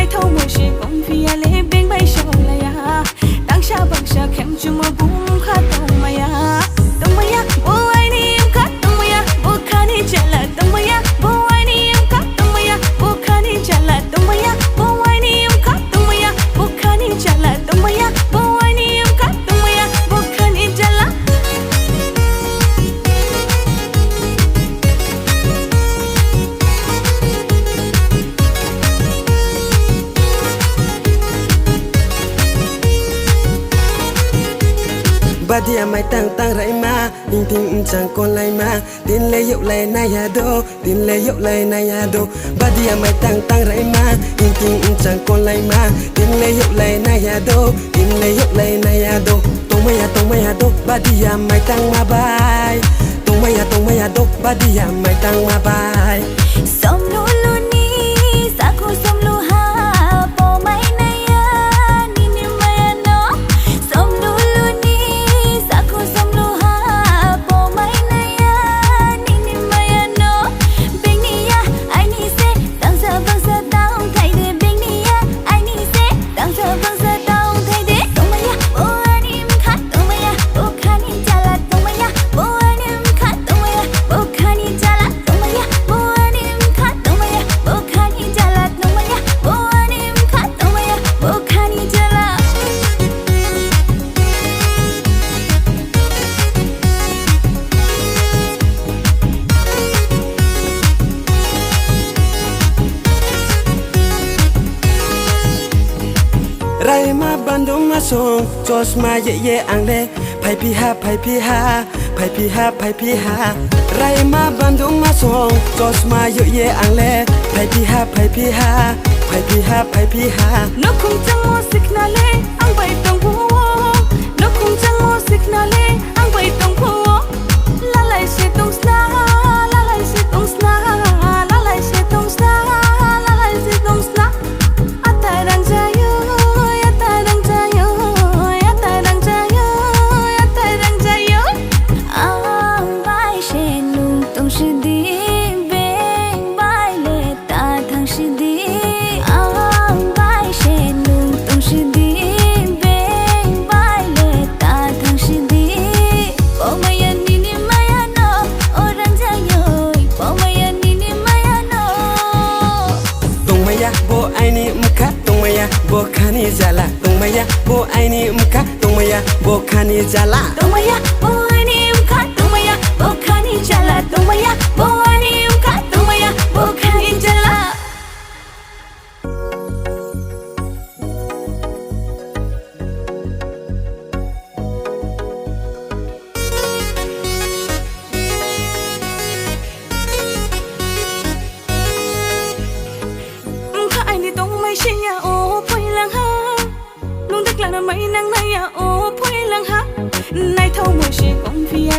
头我是公飞呀嘞，并不少了呀。当下放下看着我不怕懂吗呀？懂吗呀？我爱你，可懂吗呀？我看你家了，懂吗呀？我爱你，可懂吗呀？我看你家了，懂吗呀？我爱你，可懂吗呀？我看你家了，懂吗呀？我爱你，可懂吗呀？我看你家了。บาดีไม่ตั้งไรมาทิ้งจังคนไรมาดินเลยยกเลยนายาโดดินเลยยกเลยนายาโดบาดีไม่ตั้งไรมาทิ้งจังคนไรมาดินเลยยกเลยนายาโดดินเลยยกเลยนายาโดตรงไม่ยาโดบาดีไม่ตั้งมาบายตรงไม่ยาโดบาดีไม่ตั้งมาบายสมรู้ลูนี้สักคู่สมรู้หาโปไม่นายานี่นี่ไม่นอสมรู้ลูนี้สักคู่สมรู้หาโปไม่นายานี่นี่ไม่นอเบงนี่ยาไอ้นี่เสตั้งเสบังเสตั้งไทยเดเบงนี่ยาไอ้นี่เสตั้งเสบังเสตั้งไทยเดตรงไม่ยาโอ้อันนี้มันขาดตรงไม่ยาโอ้ขานี่จาละตรงไม่ยาโอ้อันนี้มันขาดตรงไม่ยาโอ้ขานี่จาละตรงไม่ยาโอ้อันนี้มันขาดตรงไม่ยาโอ้ขานี่จาละตรงไม่ยาโอ้อันนี้มันขาดตรงไม่ยาโอ้ขานี่จาละไรมาบันดงมาส่งจอสมาเย่อังเลไผพี่ฮาไรมาบันดงมาส่งจอสมาเย่อังเลไผพี่ฮาน กคงจังโมสิกนาเลอังไปตรงหัวนกคงจังโมสิกนาเลอังไปตรงหัวละลายเสตรงสนาละลายเสตรงสนาละลายเสตรงสนาละลายเสตรงสนาอัตตาดังใจyoอัตตาดังใจyoอัตตาดังใจyoอัตตาดังใจyoอังไปเชนุงตรง是的เบงไปเลตาทาง是的อังไปเชนุงตรง是的เบงไปเลตาทาง是的โปไม่ยันนี่นี่ไม่ยันโนโอรังใจyoโปไม่ยันนี่นี่ไม่ยันโนตรงไม่ยาโบไอนี่มุขะตรงไม่ยาโบคานี่จาละตรงไม่ยาโบไอนี่มุขะตรงไม่ยาโบคานี่จาละตรงไม่ยาโบไอนี่มุขะตรงไม่ยาโบคานี่จาละตรงไม่ยาโบไอนี่มุขะตรงไม่ยาโบคานี่จาละข้าไอ้นี่ต้องไม่ใช่ยาโอ้พ่อยหลังหาลุงตะกลางน่ะไม่นั่งในยาโอ้พ่อยหลังหาในเท่ามัวเชกงฟิยา